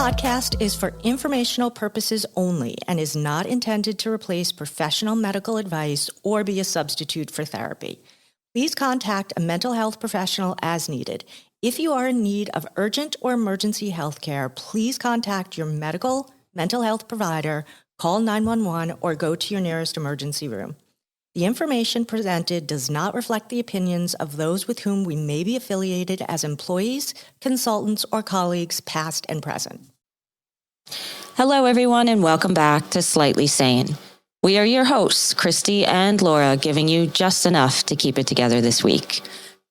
podcast is for informational purposes only and is not intended to replace professional medical advice or be a substitute for therapy. Please contact a mental health professional as needed. If you are in need of urgent or emergency health care, please contact your mental health provider, call 911, or go to your nearest emergency room. The information presented does not reflect the opinions of those with whom we may be affiliated as employees, consultants, or colleagues, past and present. Hello, everyone, and welcome back to Slightly Sane. We are your hosts, Christy and Laura, giving you just enough to keep it together this week.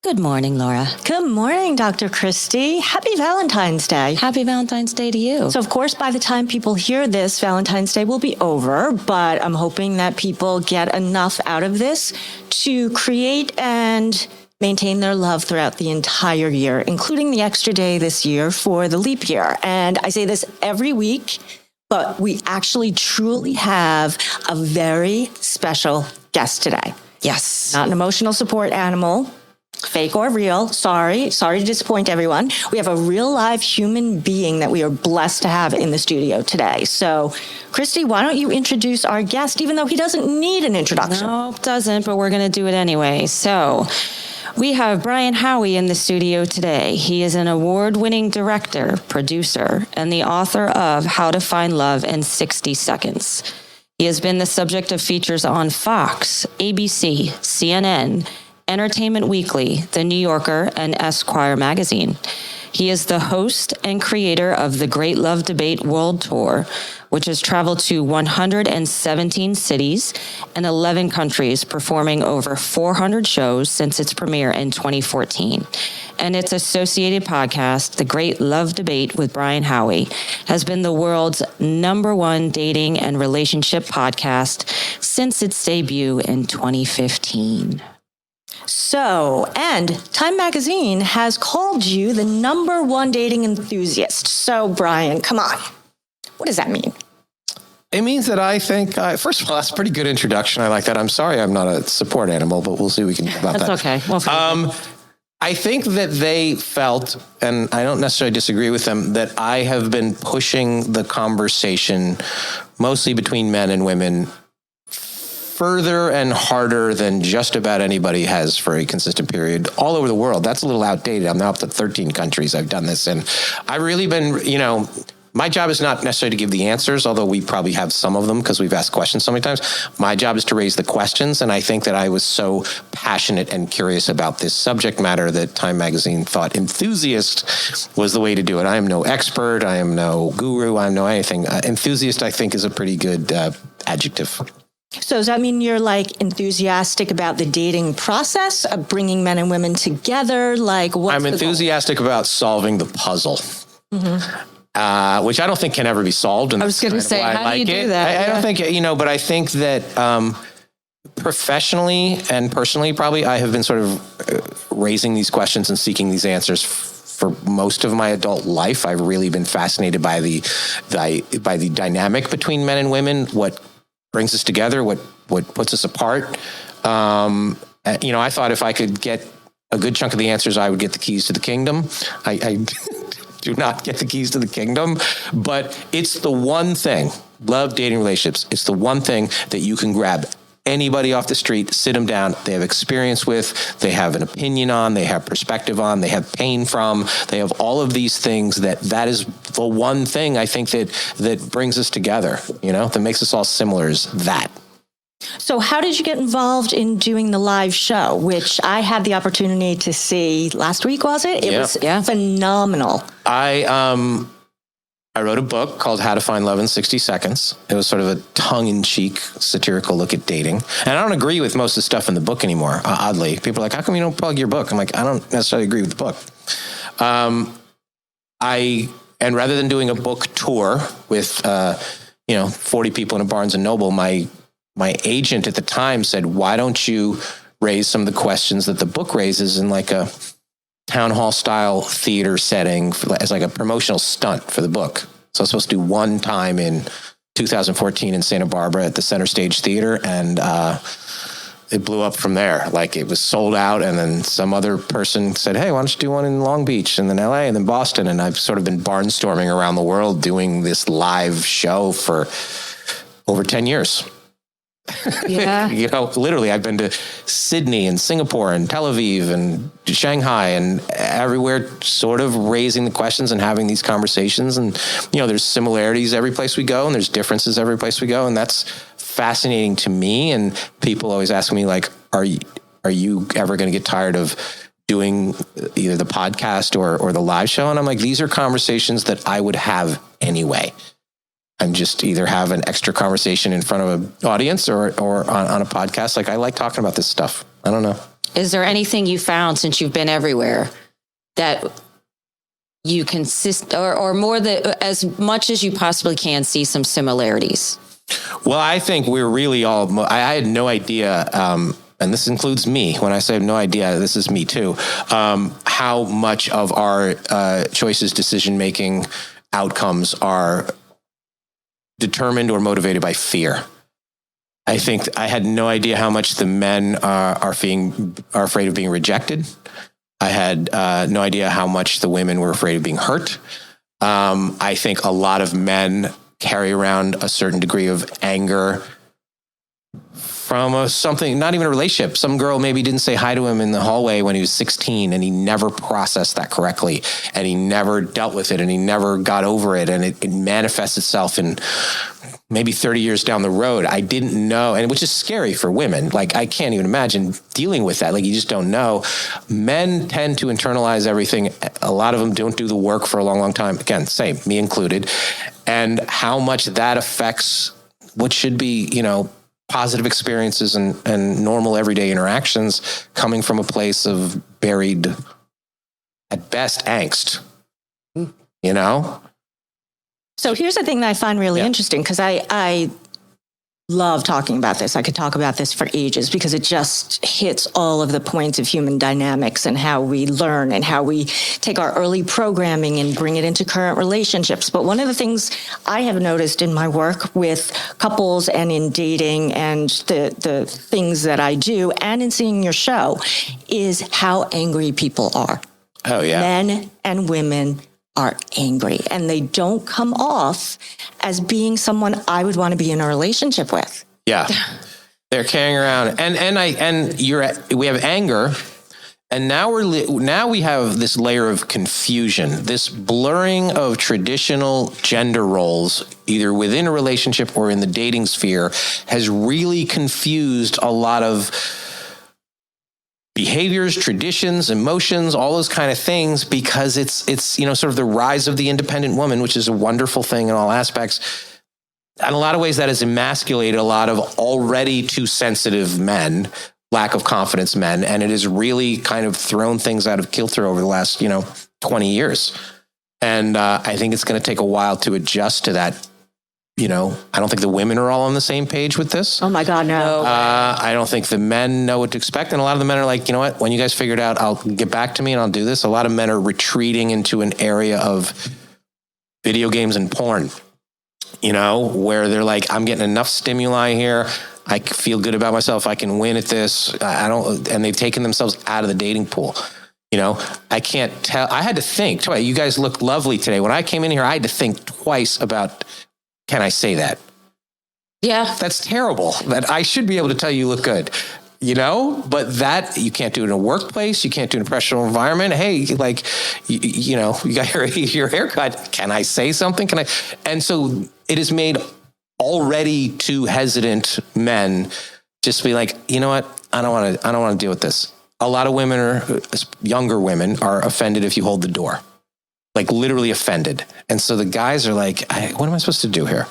Good morning, Laura. Good morning, Dr. Christy. Happy Valentine's Day. Happy Valentine's Day to you. So, of course, by the time people hear this, Valentine's Day will be over, but I'm hoping that people get enough out of this to create and maintain their love throughout the entire year, including the extra day this year for the leap year. And I say this every week, but we actually truly have a very special guest today. Yes. Not an emotional support animal. Fake or real. Sorry to disappoint everyone. We have a real live human being that we are blessed to have in the studio today. So, Christy, why don't you introduce our guest, even though he doesn't need an introduction? No, doesn't, but we're going to do it anyway. So, we have Brian Howie in the studio today. He is an award-winning director, producer, and the author of How to Find Love in 60 Seconds. He has been the subject of features on Fox, ABC, CNN, Entertainment Weekly, The New Yorker, and Esquire magazine. He is the host and creator of the Great Love Debate World Tour, which has traveled to 117 cities and 11 countries, performing over 400 shows since its premiere in 2014. And its associated podcast, The Great Love Debate with Brian Howie, has been the world's #1 dating and relationship podcast since its debut in 2015. So, and Time Magazine has called you the #1 dating enthusiast. So, Brian, come on. What does that mean? It means that I think, first of all, that's a pretty good introduction. I like that. I'm sorry I'm not a support animal, but we'll see what we can do about that. That's okay. Well, I think that they felt, and I don't necessarily disagree with them, that I have been pushing the conversation, mostly between men and women, further and harder than just about anybody has for a consistent period all over the world. That's a little outdated. I'm now up to 13 countries I've done this in. I've really been, my job is not necessarily to give the answers, although we probably have some of them because we've asked questions so many times. My job is to raise the questions, and I think that I was so passionate and curious about this subject matter that Time Magazine thought enthusiast was the way to do it. I am no expert. I am no guru. I am no anything. Enthusiast, I think, is a pretty good adjective. So does that mean you're enthusiastic about the dating process of bringing men and women together? I'm enthusiastic about solving the puzzle, which I don't think can ever be solved. And I was going to say, how do you do that? I don't think, but I think that professionally and personally, probably, I have been sort of raising these questions and seeking these answers for most of my adult life. I've really been fascinated by the dynamic between men and women, what brings us together, what puts us apart. I thought if I could get a good chunk of the answers, I would get the keys to the kingdom. I do not get the keys to the kingdom, but it's the one thing, love, dating, relationships, it's the one thing that you can grab anybody off the street, sit them down, they have experience with, they have an opinion on, they have perspective on, they have pain from, they have all of these things that is the one thing I think that brings us together, that makes us all similar is that. So how did you get involved in doing the live show, which I had the opportunity to see last week, was it? It was phenomenal. I wrote a book called How to Find Love in 60 Seconds. It was sort of a tongue-in-cheek, satirical look at dating. And I don't agree with most of the stuff in the book anymore, oddly. People are like, how come you don't plug your book? I'm like, I don't necessarily agree with the book. And rather than doing a book tour with, 40 people in a Barnes & Noble, my agent at the time said, why don't you raise some of the questions that the book raises in a town hall style theater setting as a promotional stunt for the book. So I was supposed to do one time in 2014 in Santa Barbara at the Center Stage Theater. And it blew up from there. Like it was sold out, and then some other person said, "Hey, why don't you do one in Long Beach, and then LA, and then Boston?" And I've sort of been barnstorming around the world doing this live show for over 10 years. Yeah. Literally, I've been to Sydney and Singapore and Tel Aviv and Shanghai and everywhere, sort of raising the questions and having these conversations. And, there's similarities every place we go, and there's differences every place we go. And that's fascinating to me. And people always ask me, like, are you ever going to get tired of doing either the podcast or the live show? And I'm like, these are conversations that I would have anyway. I'm just either have an extra conversation in front of an audience or on a podcast. Like, I like talking about this stuff. I don't know. Is there anything you found since you've been everywhere that you consist or more than as much as you possibly can see some similarities? Well, I think we're really all, I had no idea, and this includes me. When I say I have no idea, this is me too, how much of our choices, decision-making outcomes are determined or motivated by fear. I think I had no idea how much the men are afraid of being rejected. I had no idea how much the women were afraid of being hurt. I think a lot of men carry around a certain degree of anger from something, not even a relationship. Some girl maybe didn't say hi to him in the hallway when he was 16, and he never processed that correctly, and he never dealt with it, and he never got over it, and it manifests itself in maybe 30 years down the road. I didn't know, and which is scary for women. Like, I can't even imagine dealing with that. Like, you just don't know. Men tend to internalize everything. A lot of them don't do the work for a long, long time. Again, same, me included. And how much that affects what should be, positive experiences and normal everyday interactions coming from a place of buried, at best, angst, So here's the thing that I find really interesting, because I love talking about this. I could talk about this for ages because it just hits all of the points of human dynamics and how we learn and how we take our early programming and bring it into current relationships. But one of the things I have noticed in my work with couples and in dating and the things that I do and in seeing your show is how angry people are. Oh, yeah. Men and women are angry, and they don't come off as being someone I would want to be in a relationship with. Yeah. They're carrying around we have anger, and now we have this layer of confusion, this blurring of traditional gender roles, either within a relationship or in the dating sphere, has really confused a lot of behaviors, traditions, emotions, all those kind of things, because it's sort of the rise of the independent woman, which is a wonderful thing in all aspects. In a lot of ways, that has emasculated a lot of already too sensitive men, lack of confidence men, and it has really kind of thrown things out of kilter over the last 20 years. And I think it's going to take a while to adjust to that. I don't think the women are all on the same page with this. Oh my God, no. I don't think the men know what to expect. And a lot of the men are like, you know what, when you guys figure it out, I'll get back to me and I'll do this. A lot of men are retreating into an area of video games and porn, where they're like, I'm getting enough stimuli here. I feel good about myself. I can win at this. And they've taken themselves out of the dating pool. I can't tell. I had to think, you guys look lovely today. When I came in here, I had to think twice about, can I say that? Yeah. That's terrible. That I should be able to tell you look good, but that you can't do it in a workplace. You can't do it in a professional environment. Hey, like, you got your haircut. Can I say something? And so it has made already too hesitant men just be like, you know what? I don't want to deal with this. A lot of women younger women are offended if you hold the door. Like literally offended. And so the guys are like, what am I supposed to do here?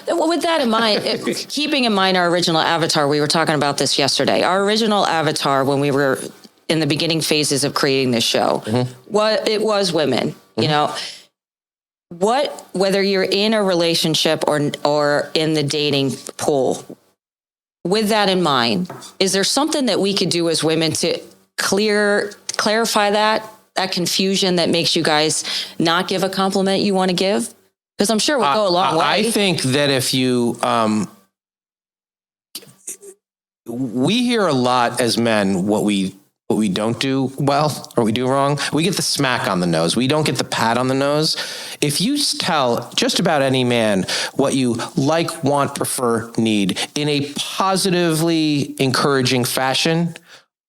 Well, with that in mind, keeping in mind our original avatar, we were talking about this yesterday. Our original avatar, when we were in the beginning phases of creating this show, it was women, whether you're in a relationship or in the dating pool, with that in mind, is there something that we could do as women to clarify that confusion that makes you guys not give a compliment you want to give? Because I'm sure it would go a long way. I think that if you, we hear a lot as men what we don't do well or we do wrong. We get the smack on the nose. We don't get the pat on the nose. If you tell just about any man what you like, want, prefer, need in a positively encouraging fashion,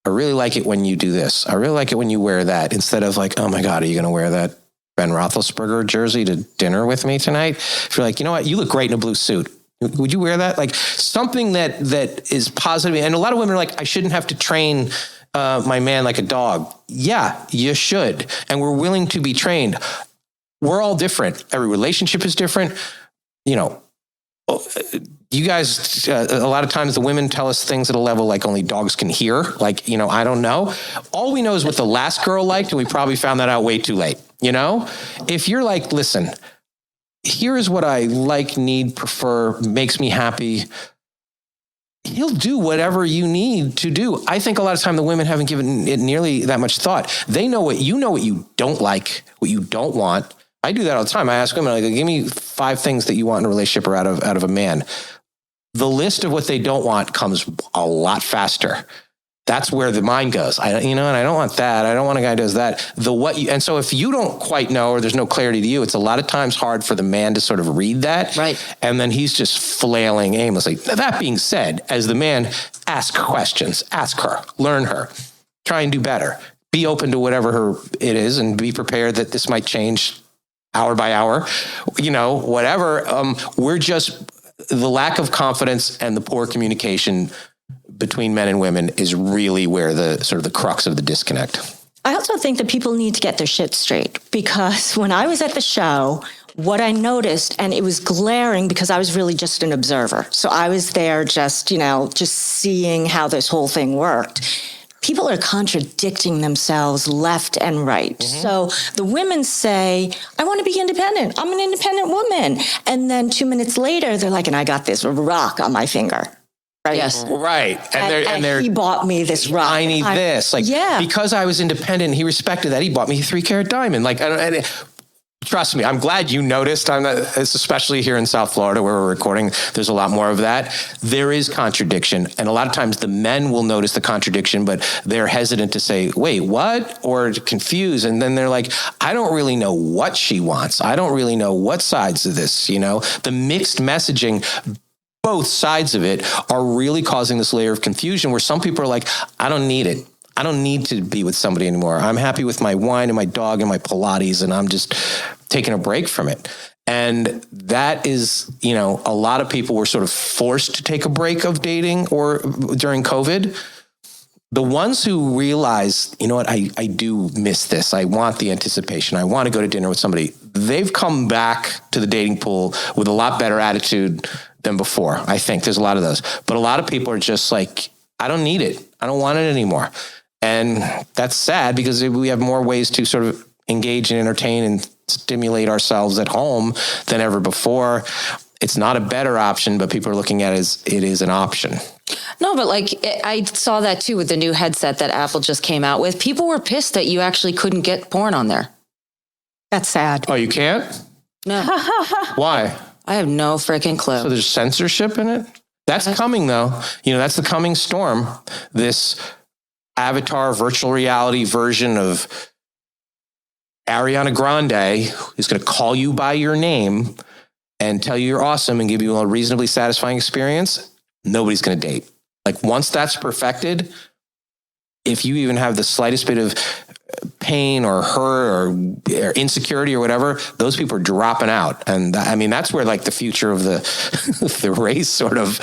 I really like it when you do this. I really like it when you wear that, instead of like, oh my God, are you going to wear that Ben Roethlisberger jersey to dinner with me tonight? If you're like, you know what, you look great in a blue suit. Would you wear that? Like something that is positive. And a lot of women are like, I shouldn't have to train my man like a dog. Yeah, you should. And we're willing to be trained. We're all different. Every relationship is different. You know, you guys, a lot of times the women tell us things at a level like only dogs can hear. Like, you know, I don't know. All we know is what the last girl liked, and we probably found that out way too late. You know, if you're like, listen, here is what I like, need, prefer, makes me happy, he'll do whatever you need to do. I think a lot of time the women haven't given it nearly that much thought. They know what you don't like, what you don't want. I do that all the time. I ask women, like, give me 5 things that you want in a relationship or out of a man. The list of what they don't want comes a lot faster. That's where the mind goes. And I don't want that. I don't want a guy who does that. And so if you don't quite know, or there's no clarity to you, it's a lot of times hard for the man to sort of read that. Right. And then he's just flailing aimlessly. That being said, as the man, ask questions, ask her, learn her, try and do better, be open to whatever it is, and be prepared that this might change hour by hour, whatever. We're just, the lack of confidence and the poor communication between men and women is really where the sort of the crux of the disconnect. I also think that people need to get their shit straight, because when I was at the show, what I noticed, and it was glaring because I was really just an observer. So I was there just seeing how this whole thing worked. People are contradicting themselves left and right. Mm-hmm. So the women say, I want to be independent. I'm an independent woman. And then 2 minutes later, they're like, and I got this rock on my finger. Right. Yes. Right. And he bought me this rock. I need this. Like, yeah. Because I was independent, he respected that. He bought me a 3-carat diamond. Like, trust me, I'm glad you noticed. It's especially here in South Florida where we're recording, there's a lot more of that. There is contradiction. And a lot of times the men will notice the contradiction, but they're hesitant to say, wait, what? Or confused. And then they're like, I don't really know what she wants. I don't really know what sides of this, the mixed messaging. Both sides of it are really causing this layer of confusion where some people are like, I don't need it. I don't need to be with somebody anymore. I'm happy with my wine and my dog and my Pilates, and I'm just taking a break from it. And that is, a lot of people were sort of forced to take a break of dating or during COVID. The ones who realize, I do miss this. I want the anticipation. I want to go to dinner with somebody. They've come back to the dating pool with a lot better attitude than before. I think there's a lot of those, but a lot of people are just like, I don't need it. I don't want it anymore. And that's sad because we have more ways to sort of engage and entertain and stimulate ourselves at home than ever before. It's not a better option, but people are looking at it as it is an option. No, but I saw that too with the new headset that Apple just came out with. People were pissed that you actually couldn't get porn on there. That's sad. Oh, you can't? No. Why? I have no freaking clue. So there's censorship in it? That's coming though. That's the coming storm. This avatar virtual reality version of Ariana Grande is going to call you by your name and tell you you're awesome and give you a reasonably satisfying experience. Nobody's going to date. Like once that's perfected, if you even have the slightest bit of pain or hurt or insecurity or whatever, those people are dropping out. And that's where like the future of the race sort of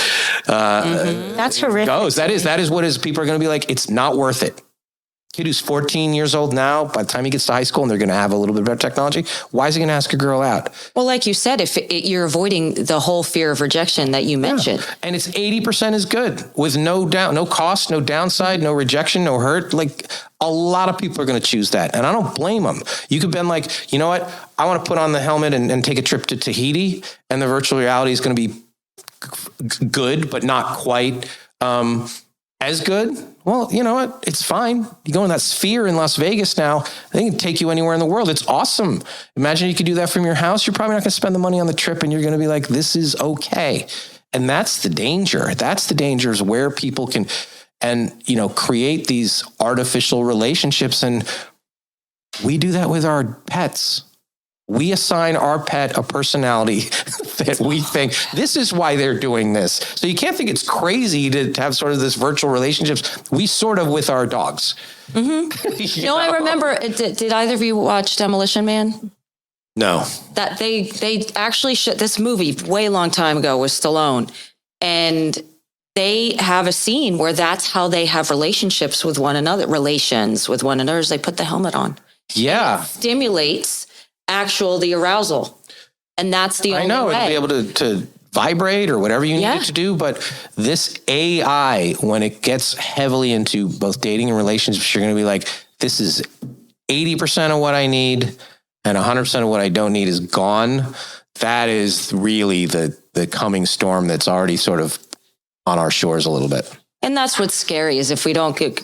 that's horrific. goes. That is what is people are going to be like, it's not worth it. Kid who's 14 years old now, by the time he gets to high school and they're going to have a little bit better technology, why is he going to ask a girl out? Well, like you said, if you're avoiding the whole fear of rejection that you mentioned. Yeah. And it's 80% is good with no cost, no downside, no rejection, no hurt. Like a lot of people are going to choose that. And I don't blame them. You could have been like, you know what? I want to put on the helmet and take a trip to Tahiti, and the virtual reality is going to be good, but not quite as good. Well, you know what? It's fine. You go in that sphere in Las Vegas now, they can take you anywhere in the world. It's awesome. Imagine you could do that from your house. You're probably not going to spend the money on the trip, and you're going to be like, this is okay. And that's the danger. That's the danger, is where people can, and, create these artificial relationships. And we do that with our pets. We assign our pet a personality that we think this is why they're doing this. So you can't think it's crazy to have sort of this virtual relationships. We sort of with our dogs. Mm-hmm. I remember, did either of you watch Demolition Man? No. That they actually this movie way long time ago was Stallone. And they have a scene where that's how they have relationships with one another. Relations with one another is they put the helmet on. Yeah. Stimulates the arousal. And that's the only way. I know, it'll be able to vibrate or whatever you need it to do. But this AI, when it gets heavily into both dating and relationships, you're going to be like, this is 80% of what I need and 100% of what I don't need is gone. That is really the coming storm that's already sort of on our shores a little bit. And that's what's scary, is if we don't get,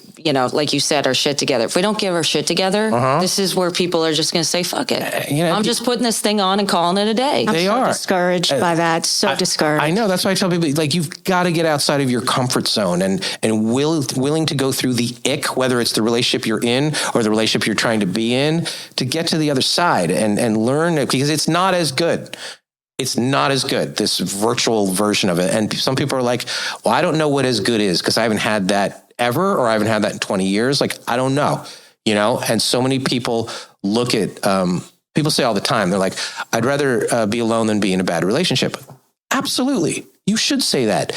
like you said, our shit together. If we don't give our shit together, this is where people are just going to say, fuck it. I'm just putting this thing on and calling it a day. I'm so discouraged by that. So discouraged. I know. That's why I tell people, like, you've got to get outside of your comfort zone and willing to go through the ick, whether it's the relationship you're in or the relationship you're trying to be in, to get to the other side and learn it, because it's not as good. It's not as good, this virtual version of it. And some people are like, well, I don't know what as good is because I haven't had that ever, or I haven't had that in 20 years. Like, I don't know, and so many people look at, people say all the time, they're like, I'd rather be alone than be in a bad relationship. Absolutely. You should say that.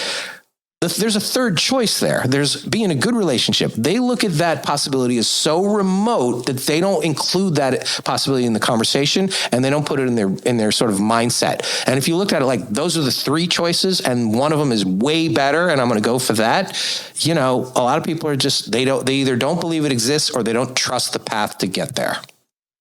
There's a third choice there. There's being a good relationship. They look at that possibility as so remote that they don't include that possibility in the conversation, and they don't put it in their sort of mindset. And if you looked at it like those are the three choices and one of them is way better and I'm going to go for that, a lot of people are just, they either don't believe it exists or they don't trust the path to get there.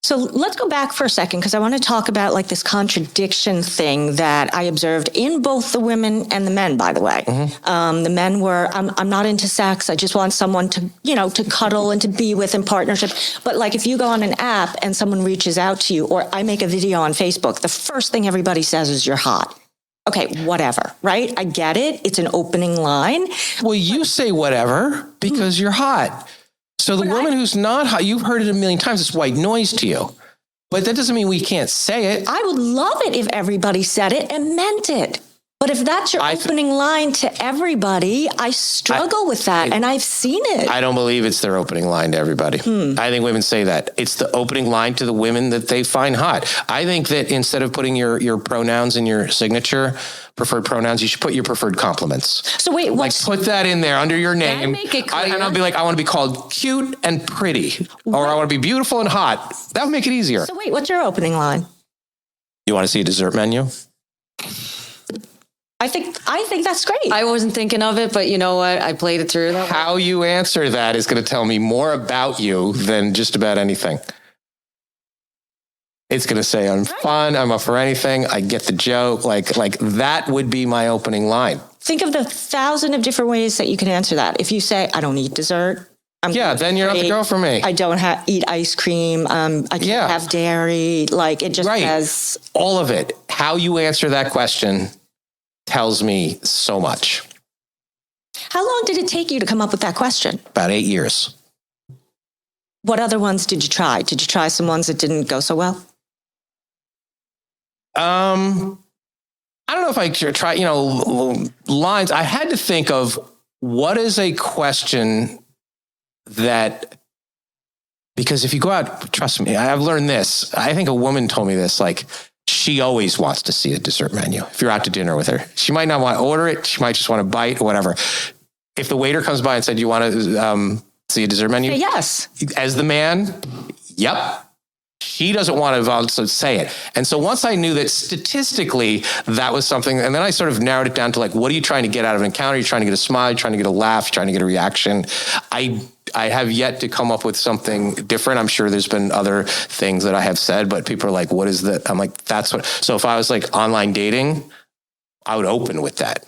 So let's go back for a second, because I want to talk about like this contradiction thing that I observed in both the women and the men, by the way. Mm-hmm. The men were, I'm not into sex. I just want someone to, to cuddle and to be with in partnership. But like if you go on an app and someone reaches out to you, or I make a video on Facebook, the first thing everybody says is you're hot. Okay, whatever, right? I get it. It's an opening line. Well, you say whatever because you're hot. So the woman who's not hot, you've heard it a million times, it's white noise to you. But that doesn't mean we can't say it. I would love it if everybody said it and meant it. But if that's your opening line to everybody, I struggle with that, and I've seen it. I don't believe it's their opening line to everybody. I think women say that. It's the opening line to the women that they find hot. I think that instead of putting your pronouns in your signature, preferred pronouns, you should put your preferred compliments. So wait, put that in there under your name. Make it clear. And I'll be like, I want to be called cute and pretty, or I want to be beautiful and hot. That would make it easier. So wait, what's your opening line? You want to see a dessert menu? I think that's great. I wasn't thinking of it, but you know what? I played it through. How you answer that is going to tell me more about you than just about anything. It's going to say, I'm fun, I'm up for anything, I get the joke. Like that would be my opening line. Think of the 1,000 of different ways that you can answer that. If you say, I don't eat dessert. Then you're not the girl for me. I don't eat ice cream. I can't have dairy. Like it just says. All of it. How you answer that question tells me so much. How long did it take you to come up with that question? About 8 years. What other ones did you try? Did you try some ones that didn't go so well? I don't know if I try, lines. I had to think of what is a question that, because if you go out, trust me, I've learned this. I think a woman told me this, like, she always wants to see a dessert menu. If you're out to dinner with her, she might not want to order it. She might just want to bite or whatever. If the waiter comes by and said, you want to see a dessert menu? Say yes. As the man, yep. She doesn't want to say it. And so once I knew that statistically that was something, and then I sort of narrowed it down to like, what are you trying to get out of an encounter? You're trying to get a smile, you're trying to get a laugh, you're trying to get a reaction. I have yet to come up with something different. I'm sure there's been other things that I have said, but people are like, what is that? I'm like, that's what. So if I was like online dating, I would open with that.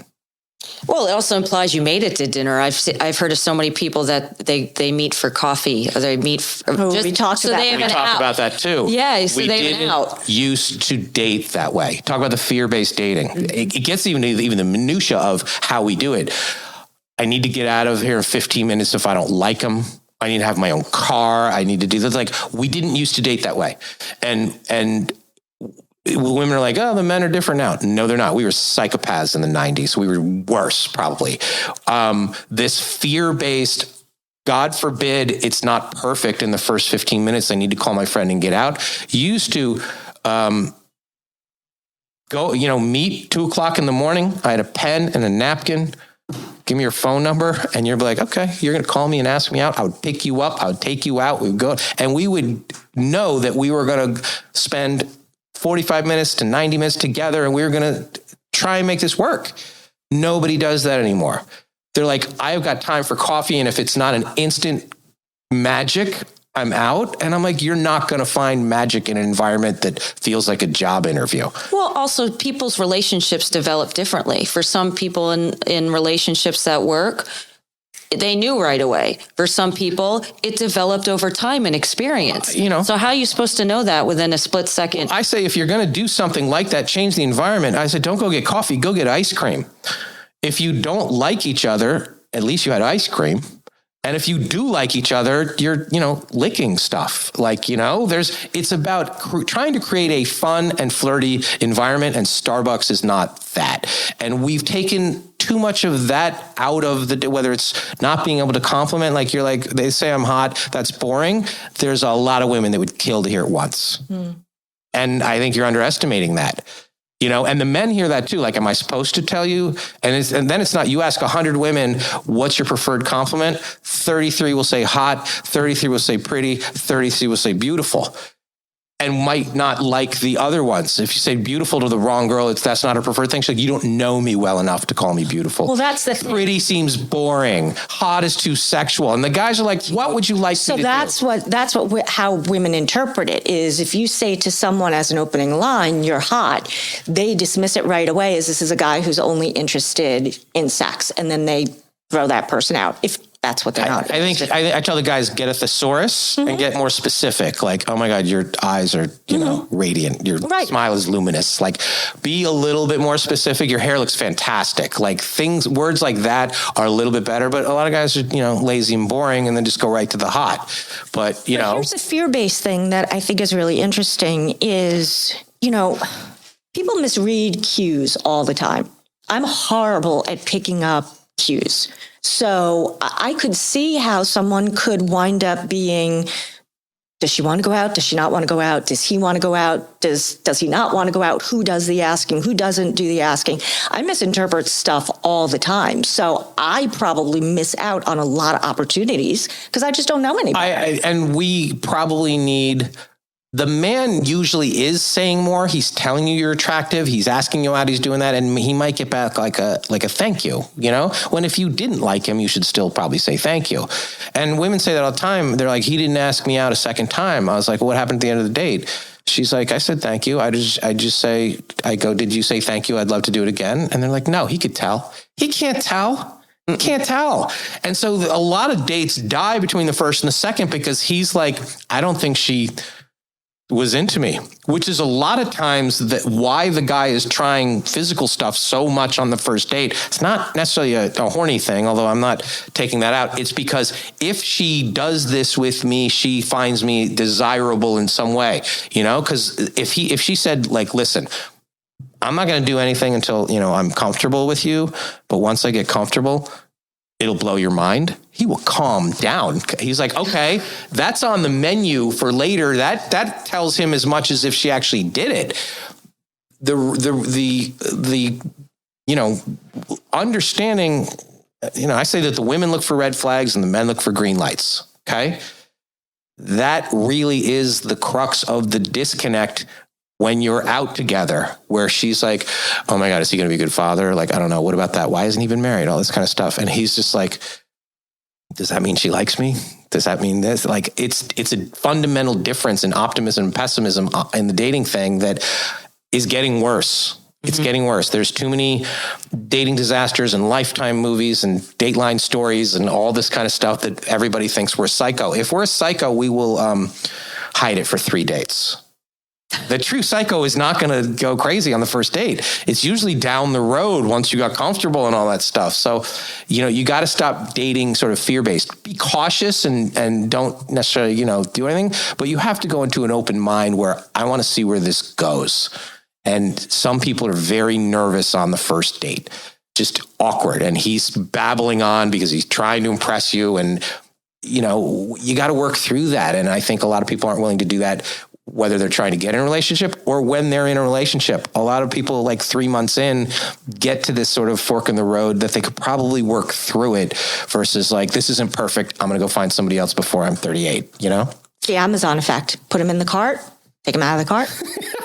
Well, it also implies you made it to dinner. I've heard of so many people that they meet for coffee or they meet. We talked about that too. Yeah, so we didn't used to date that way. Talk about the fear-based dating. It gets even the minutia of how we do it. I need to get out of here in 15 minutes if I don't like them. I need to have my own car. I need to do this. Like, we didn't used to date that way, and women are like, oh, the men are different now. No, they're not. We were psychopaths in the 90s. We were worse, probably. This fear-based, God forbid it's not perfect in the first 15 minutes, I need to call my friend and get out. You used to go, meet 2:00 in the morning. I had a pen and a napkin. Give me your phone number. And you're like, okay, you're going to call me and ask me out. I would pick you up. I would take you out. We would go. And we would know that we were going to spend 45 minutes to 90 minutes together, and we were going to try and make this work. Nobody does that anymore. They're like, I've got time for coffee, and if it's not an instant magic, I'm out. And I'm like, you're not going to find magic in an environment that feels like a job interview. Well, also people's relationships develop differently. For some people in relationships that work, they knew right away. For some people, it developed over time and experience. So how are you supposed to know that within a split second? I say, if you're going to do something like that, change the environment. I said, don't go get coffee, go get ice cream. If you don't like each other, at least you had ice cream. And if you do like each other, you're, licking stuff. It's about trying to create a fun and flirty environment, and Starbucks is not that. And we've taken too much of that out of whether it's not being able to compliment, they say I'm hot, that's boring. There's a lot of women that would kill to hear it once. And I think you're underestimating that. And the men hear that too. Like, am I supposed to tell you? And then it's not. You ask 100 women, what's your preferred compliment? 33 will say hot, 33 will say pretty, 33 will say beautiful, and might not like the other ones. If you say beautiful to the wrong girl, that's not her preferred thing. She's like, you don't know me well enough to call me beautiful. Well, that's the thing. Pretty seems boring. Hot is too sexual. And the guys are like, what would you like me to do? That's how women interpret it, is if you say to someone as an opening line, you're hot, they dismiss it right away as this is a guy who's only interested in sex. And then they throw that person out. If that's what they're not. I tell the guys, get a thesaurus and get more specific. Like, oh my God, your eyes are, radiant. Your smile is luminous. Like, be a little bit more specific. Your hair looks fantastic. Like, words like that are a little bit better. But a lot of guys are, lazy and boring and then just go right to the hot. But here's the fear-based thing that I think is really interesting is, people misread cues all the time. I'm horrible at picking up cues. So I could see how someone could wind up being, does she want to go out? Does she not want to go out? Does he want to go out? Does he not want to go out? Who does the asking? Who doesn't do the asking? I misinterpret stuff all the time. So I probably miss out on a lot of opportunities because I just don't know anybody. And we probably need... The man usually is saying more. He's telling you you're attractive. He's asking you out. He's doing that. And he might get back like a thank you, when if you didn't like him, you should still probably say thank you. And women say that all the time. They're like, he didn't ask me out a second time. I was like, well, what happened at the end of the date? She's like, I said, thank you. I go, did you say thank you? I'd love to do it again. And they're like, no, he could tell. He can't tell. Can't tell. And so a lot of dates die between the first and the second because he's like, I don't think she was into me, which is a lot of times that why the guy is trying physical stuff so much on the first date. It's not necessarily a horny thing, although I'm not taking that out. It's because if she does this with me, she finds me desirable in some way, because if she said, like, listen, I'm not going to do anything until, I'm comfortable with you. But once I get comfortable, it'll blow your mind. He will calm down. He's like, okay, that's on the menu for later. That tells him as much as if she actually did it. The understanding, I say that the women look for red flags and the men look for green lights. Okay. That really is the crux of the disconnect when you're out together, where she's like, oh my God, is he going to be a good father? Like, I don't know. What about that? Why hasn't he been married? All this kind of stuff. And he's just like, does that mean she likes me? Does that mean this? Like, it's a fundamental difference in optimism and pessimism in the dating thing that is getting worse. It's getting worse. There's too many dating disasters and Lifetime movies and Dateline stories and all this kind of stuff that everybody thinks we're psycho. If we're a psycho, we will hide it for 3 dates. The true psycho is not going to go crazy on the first date. It's usually down the road once you got comfortable and all that stuff. So, you got to stop dating sort of fear-based. Be cautious and don't necessarily, do anything, but you have to go into an open mind where I want to see where this goes. And some people are very nervous on the first date, just awkward. And he's babbling on because he's trying to impress you. And, you got to work through that. And I think a lot of people aren't willing to do that, whether they're trying to get in a relationship or when they're in a relationship. A lot of people, like 3 months in, get to this sort of fork in the road that they could probably work through it versus like, this isn't perfect. I'm going to go find somebody else before I'm 38, The Amazon effect. Put them in the cart, take them out of the cart.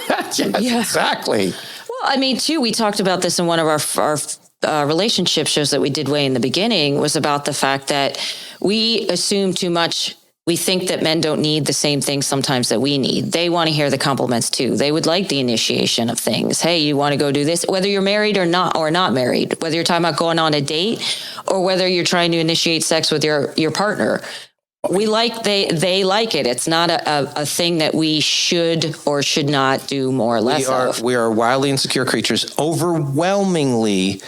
Yes, exactly. Well, I mean, too, we talked about this in one of our relationship shows that we did way in the beginning, was about the fact that we assume too much. We think that men don't need the same things sometimes that we need. They want to hear the compliments too. They would like the initiation of things. Hey, you want to go do this? Whether you're married or not married, whether you're talking about going on a date or whether you're trying to initiate sex with your partner. They like it. It's not a thing that we should or should not do more or less of. We are wildly insecure creatures. Overwhelmingly,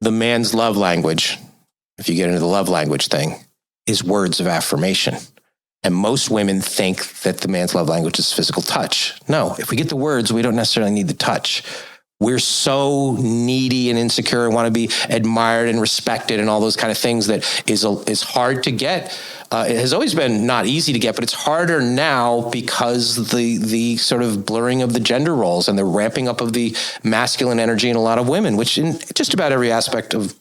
the man's love language, if you get into the love language thing, is words of affirmation. And most women think that the man's love language is physical touch. No, if we get the words, we don't necessarily need the touch. We're so needy and insecure and want to be admired and respected and all those kind of things that is hard to get. It has always been not easy to get, but it's harder now because the sort of blurring of the gender roles and the ramping up of the masculine energy in a lot of women, which in just about every aspect of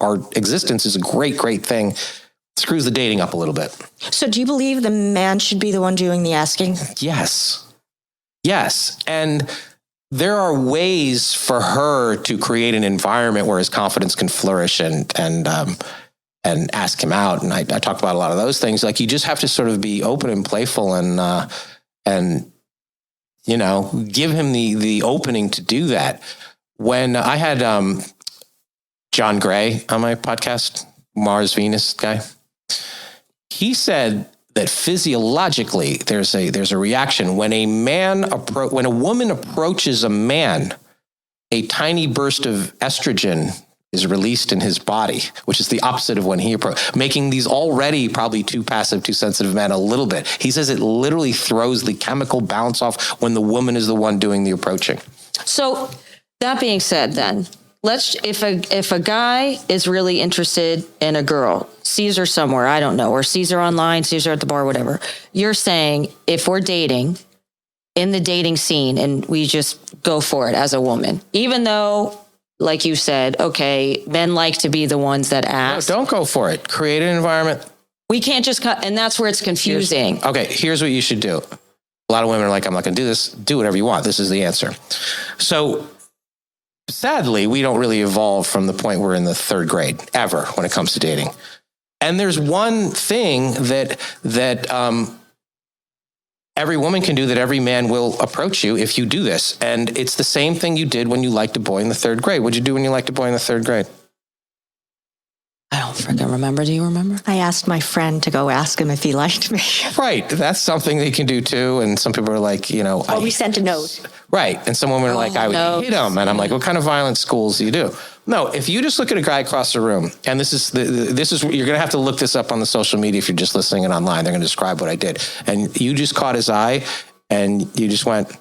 our existence is a great, great thing. Screws the dating up a little bit. So do you believe the man should be the one doing the asking? Yes. And there are ways for her to create an environment where his confidence can flourish and ask him out. And I talk about a lot of those things. Like, you just have to sort of be open and playful and give him the opening to do that. When I had John Gray on my podcast, Mars Venus guy, he said that physiologically there's a reaction when when a woman approaches a man, a tiny burst of estrogen is released in his body, which is the opposite of when he approached, making these already probably too passive, too sensitive men a little bit. He says it literally throws the chemical balance off when the woman is the one doing the approaching. So that being said, then if a guy is really interested in a girl, sees her somewhere, I don't know, or sees her online, sees her at the bar, whatever, you're saying if we're dating in the dating scene and we just go for it as a woman, even though, like you said, okay, men like to be the ones that ask. No, don't go for it. Create an environment. We can't just cut, and that's where it's confusing. Here's what you should do. A lot of women are like, I'm not going to do this. Do whatever you want. This is the answer. So sadly, we don't really evolve from the point we're in the third grade ever when it comes to dating. And there's one thing that every woman can do that every man will approach you if you do this. And it's the same thing you did when you liked a boy in the third grade. What'd you do when you liked a boy in the third grade? I don't freaking remember. Do you remember? I asked my friend to go ask him if he liked me. Right. That's something they can do too. And some people are like, Or we sent a note. Right. And some women are like, I would hit him. And I'm like, what kind of violent schools do you do? No, if you just look at a guy across the room, and this is you're going to have to look this up on the social media if you're just listening and online. They're going to describe what I did. And you just caught his eye and you just went,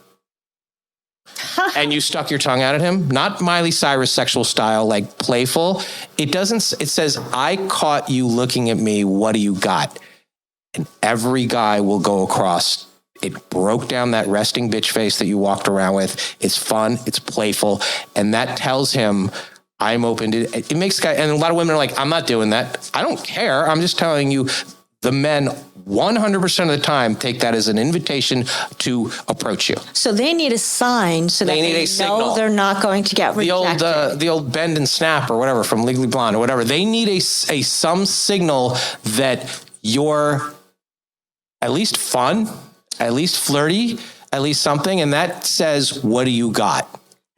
and you stuck your tongue out at him, not Miley Cyrus sexual style, like playful. It says, I caught you looking at me. What do you got? And every guy will go across. It broke down that resting bitch face that you walked around with. It's fun. It's playful. And that tells him, I'm open to it. It makes guy, and a lot of women are like, I'm not doing that. I don't care. I'm just telling you, the men 100% of the time take that as an invitation to approach you. So they need a sign so that they know they're not going to get rejected. The old bend and snap or whatever from Legally Blonde or whatever. They need some signal that you're at least fun, at least flirty, at least something. And that says, what do you got?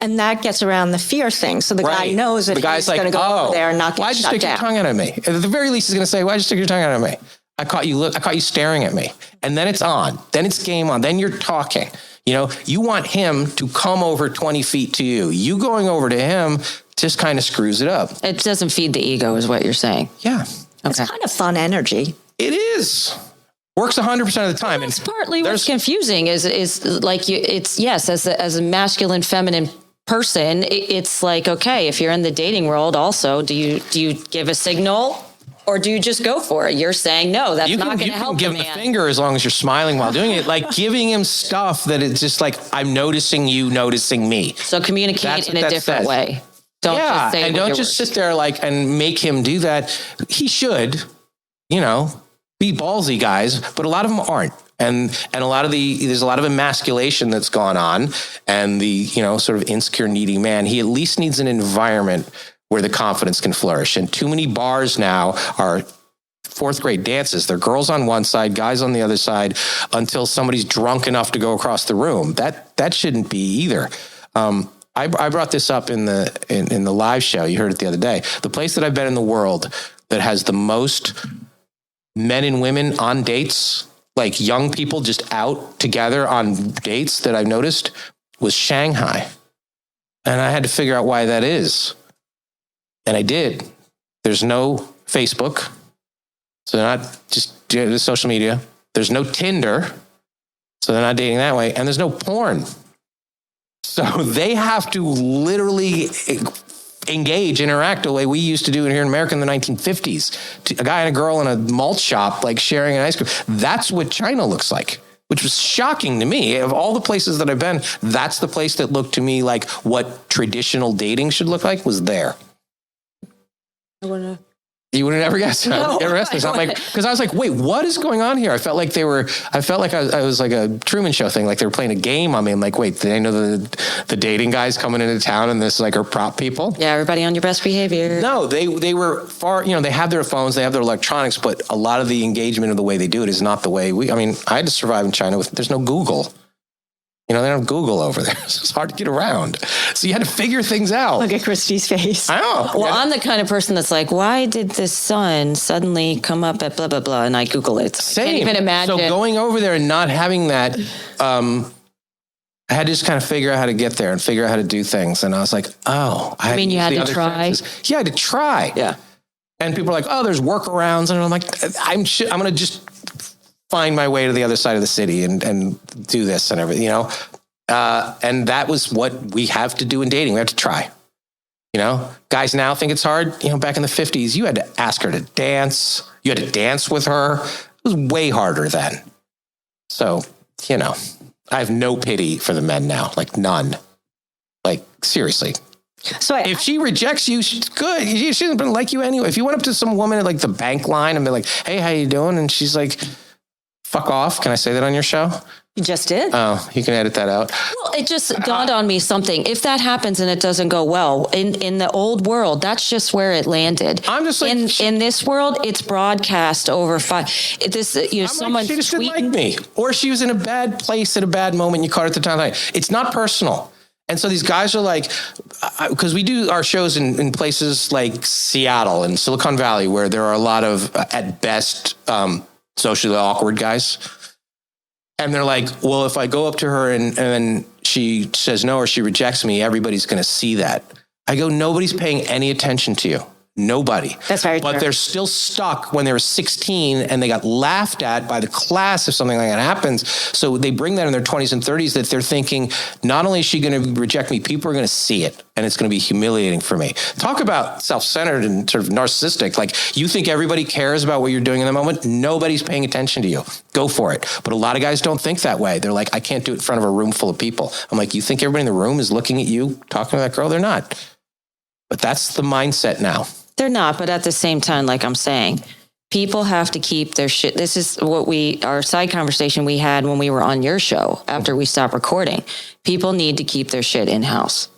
And that gets around the fear thing. So the guy knows that the guy's he's going to go over there and not get why'd you shut stick down. your tongue out at me? At the very least, he's going to say, why'd you stick your tongue out at me? I caught you staring at me. And then it's on. Then it's game on. Then you're talking. You know, you want him to come over 20 feet to you. You going over to him just kind of screws it up. It doesn't feed the ego is what you're saying. Yeah. It's kind of fun energy. It is. Works 100% of the time. That's partly what's confusing is like it's yes, as a masculine, feminine person, it's like, okay, if you're in the dating world also, do you give a signal or do you just go for it? You're saying, no, that's not going to help. You can give him the finger as long as you're smiling while doing it. Like giving him stuff that it's just like, I'm noticing you noticing me. So communicate in a different way. Don't just say, and don't just sit there like and make him do that. He should, you know, be ballsy guys, but a lot of them aren't. And a lot of there's a lot of emasculation that's gone on, and the, you know, sort of insecure, needy man, he at least needs an environment where the confidence can flourish. And too many bars now are fourth grade dances. They're girls on one side, guys on the other side, until somebody's drunk enough to go across the room. That shouldn't be either. I brought this up in the live show. You heard it the other day. The place that I've been in the world that has the most men and women on dates, like young people just out together on dates that I've noticed, was Shanghai. And I had to figure out why that is. And I did. There's no Facebook. So they're not just doing social media. There's no Tinder. So they're not dating that way. And there's no porn. So they have to literally interact the way we used to do it here in America in the 1950s. A guy and a girl in a malt shop, like sharing an ice cream. That's what China looks like, which was shocking to me. Of all the places that I've been, that's the place that looked to me like what traditional dating should look like was there. You would have never guessed. No, Because I was like, wait, what is going on here? I felt like I was like a Truman Show thing. Like they were playing a game on me. I'm like, wait, did they know the dating guys coming into town and this like are prop people? Yeah, everybody on your best behavior. No, they were far, you know, they have their phones, they have their electronics, but a lot of the engagement of the way they do it is not the way I had to survive in China there's no Google. You know, they don't have Google over there. So it's hard to get around. So you had to figure things out. Look at Christy's face. I know. Well, I'm the kind of person that's like, why did the sun suddenly come up at blah, blah, blah? And I Google it. So I can't even imagine. So going over there and not having that, I had to just kind of figure out how to get there and figure out how to do things. And I was like, oh. You had to try? Yeah, I had to try. Yeah. And people are like, oh, there's workarounds. And I'm like, I'm going to just find my way to the other side of the city and do this and everything, you know? And that was what we have to do in dating. We have to try, you know? Guys now think it's hard. You know, back in the 50s, you had to ask her to dance. You had to dance with her. It was way harder then. So, you know, I have no pity for the men now, like none. Like, seriously. So if she rejects you, she's good. She doesn't like you anyway. If you went up to some woman at like the bank line and be like, hey, how you doing? And she's like, fuck off. Can I say that on your show? You just did. Oh, you can edit that out. Well, it just dawned on me something. If that happens and it doesn't go well, in the old world, that's just where it landed. I'm just like... In this world, it's broadcast over five. Someone she just didn't like me. Or she was in a bad place at a bad moment. You caught her at the time. It's not personal. And so these guys are like, because we do our shows in places like Seattle and Silicon Valley, where there are a lot of, at best, socially awkward guys. And they're like, well, if I go up to her and then she says no or she rejects me, everybody's going to see that. I go, nobody's paying any attention to you. Nobody. That's very true. But they're still stuck when they were 16 and they got laughed at by the class if something like that happens. So they bring that in their 20s and 30s that they're thinking, not only is she going to reject me, people are going to see it and it's going to be humiliating for me. Talk about self-centered and sort of narcissistic. Like you think everybody cares about what you're doing in the moment. Nobody's paying attention to you. Go for it. But a lot of guys don't think that way. They're like, I can't do it in front of a room full of people. I'm like, you think everybody in the room is looking at you talking to that girl? They're not. But that's the mindset now. They're not, but at the same time, like I'm saying, people have to keep their shit. This is what our side conversation we had when we were on your show after we stopped recording. People need to keep their shit in-house.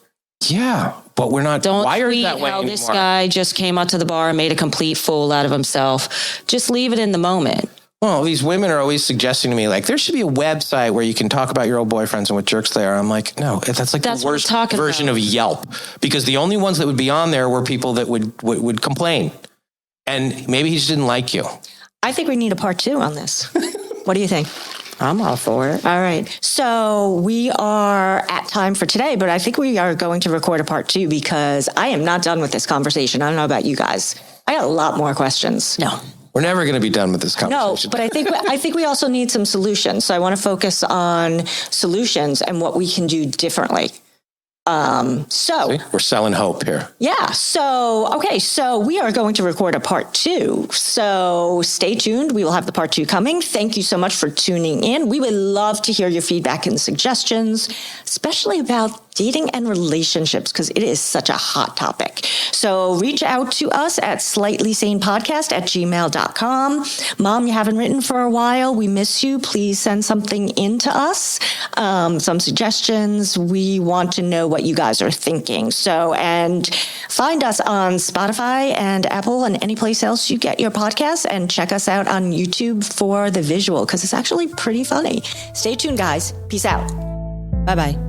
Yeah, but we're not wired that way anymore. This guy just came out to the bar and made a complete fool out of himself. Just leave it in the moment. Well, these women are always suggesting to me, like, there should be a website where you can talk about your old boyfriends and what jerks they are. I'm like, no, that's like That's the what I'm worst talking version about. of Yelp, because the only ones that would be on there were people that would complain. And maybe he just didn't like you. I think we need a part 2 on this. What do you think? I'm all for it. All right. So we are at time for today, but I think we are going to record a part 2 because I am not done with this conversation. I don't know about you guys. I got a lot more questions. No. We're never going to be done with this No, conversation. but I think we also need some solutions. So I want to focus on solutions and what we can do differently. See? We're selling hope here. Yeah. So we are going to record a part 2. So stay tuned. We will have the part 2 coming. Thank you so much for tuning in. We would love to hear your feedback and suggestions, especially about dating and relationships, because it is such a hot topic. So reach out to us at slightlysanepodcast@gmail.com. Mom, you haven't written for a while. We miss you. Please send something in to us, some suggestions. We want to know what you guys are thinking. So, and find us on Spotify and Apple and any place else you get your podcasts, and check us out on YouTube for the visual, because it's actually pretty funny. Stay tuned, guys. Peace out. Bye-bye.